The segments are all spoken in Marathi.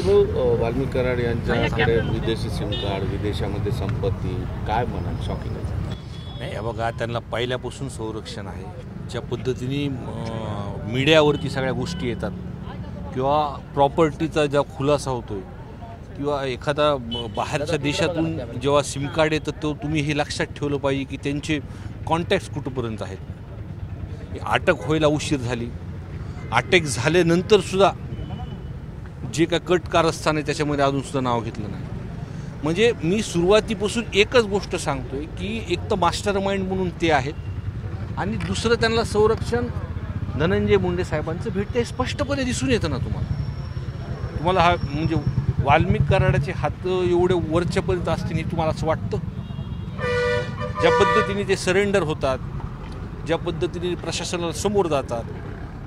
वाल्मिक कराड यांच्याकडे विदेशी सिम कार्ड, विदेशामध्ये संपत्ती, काय म्हणाल? शॉकिंग आहे. नाही, हे बघा, त्यांना पहिल्यापासून संरक्षण आहे. ज्या पद्धतीने मीडियावरती सगळ्या गोष्टी येतात किंवा प्रॉपर्टीचा ज्या खुलासा होतोय किंवा एखादा बाहेरच्या देशातून जेव्हा सिम कार्ड येतं तो तुम्ही हे लक्षात ठेवलं पाहिजे की त्यांचे कॉन्टॅक्ट्स कुठंपर्यंत आहेत. अटक व्हायला उशीर झाली, अटक झाल्यानंतरसुद्धा जे काय कट कारस्थान आहे त्याच्यामध्ये अजूनसुद्धा नाव घेतलं नाही. म्हणजे मी सुरुवातीपासून एकच गोष्ट सांगतोय की एक तर मास्टर माइंड म्हणून ते आहेत आणि दुसरं त्यांना संरक्षण धनंजय मुंडे साहेबांचं भेटते स्पष्टपणे दिसून येतं ना तुम्हाला हा म्हणजे वाल्मिक कराडाचे हात एवढे वरच्यापर्यंत असतील हे तुम्हाला असं वाटतं? ज्या पद्धतीने ते सरेंडर होतात, ज्या पद्धतीने प्रशासनाला समोर जातात,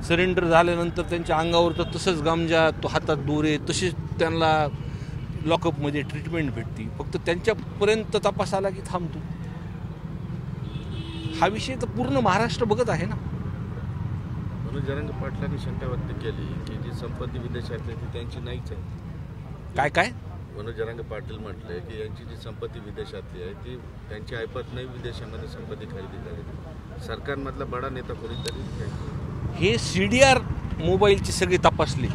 सरेंडर झाल्यानंतर त्यांच्या अंगावर तर तसंच गामजा, तो हातात दोरे, तसेच त्यांना लॉकअपमध्ये ट्रीटमेंट भेटते. फक्त त्यांच्यापर्यंत तपास आला की थांबतो. हा विषय तर पूर्ण महाराष्ट्र बघत आहे ना. मनोज जरांगे पाटलांनी शंका व्यक्त केली की जी संपत्ती विदेशातली ती त्यांची नाहीच आहे. काय मनोज जरांगे पाटील म्हटले की यांची जी संपत्ती विदेशातली आहे ती त्यांची ऐपत नाही, विदेशामध्ये संपत्ती खरेदी झाली. सरकारमधला बडा नेता कोणीतरी हे CDR मोबाईलचे सगळे तपासले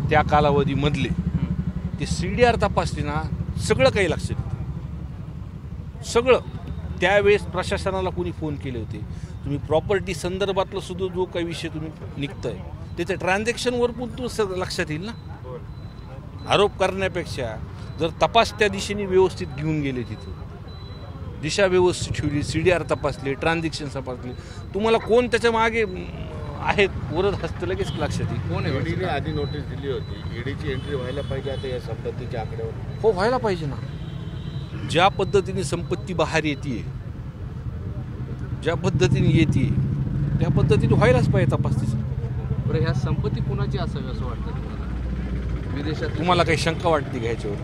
त्या कालावधीमधले, ते CDR तपासले ना, सगळं काही लक्षात येतं. सगळं त्यावेळेस प्रशासनाला कोणी फोन केले होते, तुम्ही प्रॉपर्टी संदर्भातलं सुद्धा जो काही विषय तुम्ही निघतंय त्याच्या ट्रान्झॅक्शनवर पण तो सगळं लक्षात येईल ना. आरोप करण्यापेक्षा जर तपास त्या दिशेने व्यवस्थित घेऊन गेले, तिथं दिशा व्यवस्थित ठेवली, CDR तपासले, ट्रान्झॅक्शन तपासले, तुम्हाला कोण त्याच्या मागे आहेत वरद हस्त लगेच लक्षात येईल. कोण आहे? ईडीने आधी नोटीस दिली होती, ईडीची एंट्री व्हायला पाहिजे आता या संपत्तीच्या आकड्यावर. हो, व्हायला पाहिजे ना. ज्या पद्धतीने संपत्ती बाहेर येते, ज्या पद्धतीने येते त्या पद्धतीने व्हायलाच पाहिजे तपास. बरं, ह्या संपत्ती कुणाची असावी असं वाटतं तुम्हाला? विदेशात तुम्हाला काही शंका वाटते का ह्याच्यावर?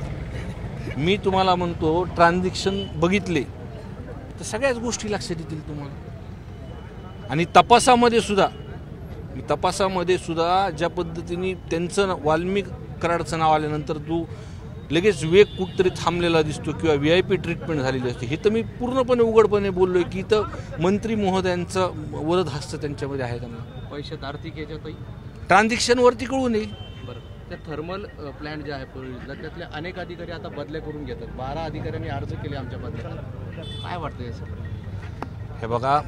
मी तुम्हाला म्हणतो, ट्रान्झॅक्शन बघितले तर सगळ्याच गोष्टी लक्षात येतील तुम्हाला. आणि तपासामध्ये सुद्धा ज्या पद्धतीने त्यांचं वाल्मिक कराडचं नाव आल्यानंतर जो लगेच वेग कुठतरी थांबलेला दिसतो किंवा VIP ट्रीटमेंट झालेली असते, हे तर मी पूर्णपणे उघडपणे बोललोय की इथं मंत्री महोदयांचं वरद हस्त त्यांच्यामध्ये आहे. त्यांना पैशात आर्थिक याच्यातही ट्रान्झॅक्शनवरती कळून येईल. बरं, त्या थर्मल प्लॅन्ट जे आहे परळीला, त्यातले अनेक अधिकारी आता बदल्या करून घेतात. 12 अधिकाऱ्यांनी अर्ज केले आमच्या बदल्याला. काय वाटतं हे सगळं? हे बघा,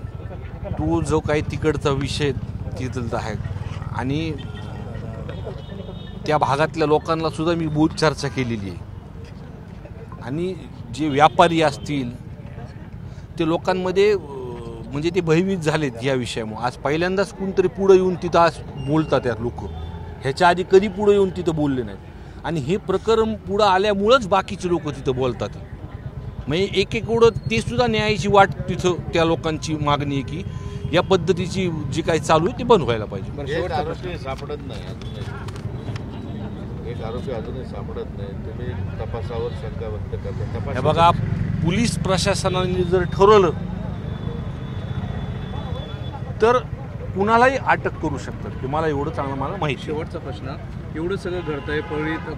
तो जो काही तिकडचा विषय तिथला आहे आणि त्या भागातल्या लोकांना सुद्धा मी बहुत चर्चा केलेली आहे. आणि जे व्यापारी असतील ते लोकांमध्ये म्हणजे ते भयभीत झालेत या विषयामुळे. आज पहिल्यांदाच कोणतरी पुढं येऊन तिथं आज बोलतात या लोक. ह्याच्या आधी कधी पुढं येऊन तिथं बोलले नाहीत आणि हे प्रकरण पुढं आल्यामुळंच बाकीचे लोक तिथं बोलतात. म्हणजे एक ते सुद्धा न्यायाची वाट तिथं त्या लोकांची मागणी आहे की या पद्धतीची जी काही चालू आहे ती बंद व्हायला पाहिजे. एक आरोपी सापडत नाही, तुम्ही तपासावर शंका व्यक्त करता. हे बघा, पोलीस प्रशासनाने जर ठरवलं तर कुणालाही अटक करू शकतात, की मला एवढं चांगलं मला माहिती. शेवटचा प्रश्न, एवढं सगळं घडतंय,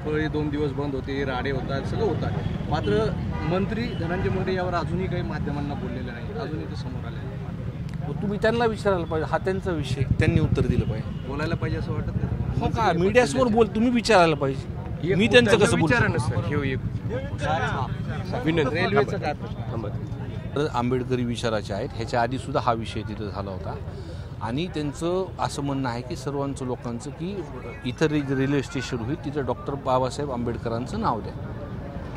पळी 2 दिवस बंद होते, राडे होतात, सगळं होत आहे, मात्र मंत्री धनंजय मुंडे यावर अजूनही काही माध्यमांना बोललेलं नाही, अजूनही ते समोर आले नाही. तुम्ही त्यांना विचारायला पाहिजे, हा त्यांचा विषय, त्यांनी उत्तर दिलं पाहिजे. बोलायला पाहिजे असं वाटत नाही? हो का, मीडियासमोर तुम्ही विचारायला पाहिजे, मी त्यांचं कसं बोलतो? रेल्वेचं काय प्रश्न? आंबेडकरी विचाराचे आहेत. ह्याच्या आधी सुद्धा हा विषय तिथं झाला होता आणि त्यांचं असं म्हणणं आहे की सर्वांचं लोकांचं की इथं रेल्वे स्टेशन होईल तिथं डॉक्टर बाबासाहेब आंबेडकरांचं नाव द्या.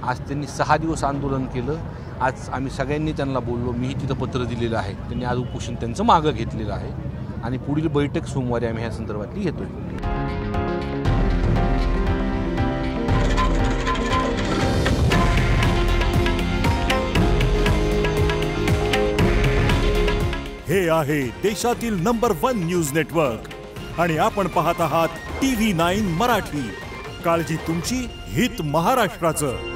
आज त्यांनी 6 दिवस आंदोलन केलं. आज आम्ही सगळ्यांनी त्यांना बोललो, मीही तिथं पत्र दिलेलं आहे. त्यांनी आज उपोषण त्यांचं मागं घेतलेलं आहे आणि पुढील बैठक सोमवारी आम्ही ह्या संदर्भातली घेतोय. हे आहे देशातील नंबर 1 न्यूज नेटवर्क आणि आपण पाहत आहात TV9 मराठी. काळजी तुमची, हित महाराष्ट्राचं.